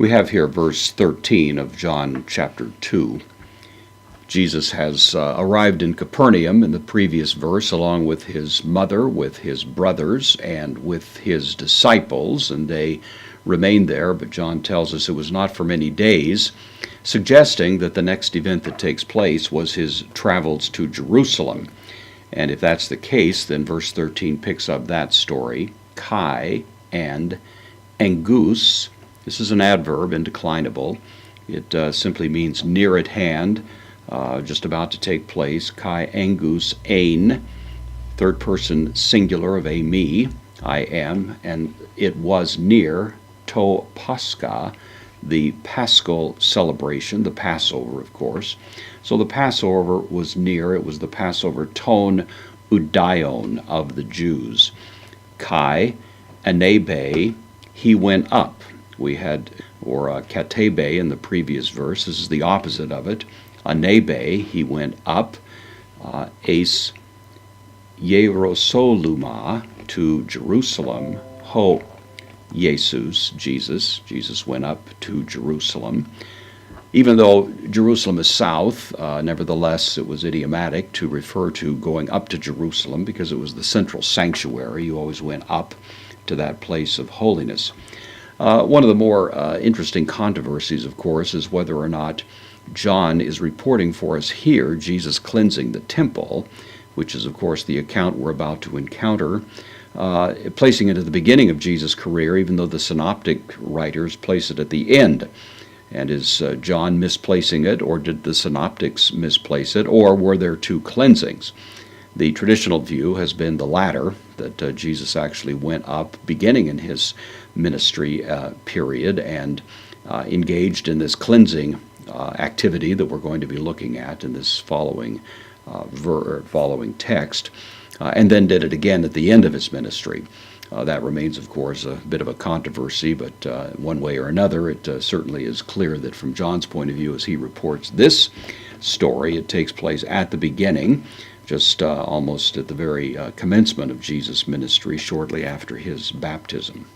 We have here verse 13 of John chapter 2. Jesus has arrived in Capernaum in the previous verse, along with his mother, with his brothers, and with his disciples, and they remained there, but John tells us it was not for many days, suggesting that the next event that takes place was his travels to Jerusalem. And if that's the case, then verse 13 picks up that story. Kai and engus. This is an adverb, indeclinable. It simply means near at hand, just about to take place. Kai engus ein, third person singular of a me, I am, and it was near, to Pascha, the Paschal celebration, the Passover, of course. So the Passover was near. It was the Passover ton udaion of the Jews. Kai, anebe, he went up. We had, or katebe in the previous verse. This is the opposite of it. Anebe, he went up. Eis Yerusoluma, to Jerusalem. Ho Jesus, Jesus went up to Jerusalem. Even though Jerusalem is south, nevertheless it was idiomatic to refer to going up to Jerusalem because it was the central sanctuary. You always went up to that place of holiness. One of the more interesting controversies, of course, is whether or not John is reporting for us here Jesus cleansing the temple, which is, of course, the account we're about to encounter, placing it at the beginning of Jesus' career, even though the synoptic writers place it at the end. And is John misplacing it, or did the synoptics misplace it, or were there two cleansings? The traditional view has been the latter, that Jesus actually went up, beginning in his ministry period, and engaged in this cleansing activity that we're going to be looking at in this following text, and then did it again at the end of his ministry. That remains, of course, a bit of a controversy, but one way or another, it certainly is clear that from John's point of view, as he reports this story, it takes place at the beginning, just almost at the very commencement of Jesus' ministry, shortly after his baptism.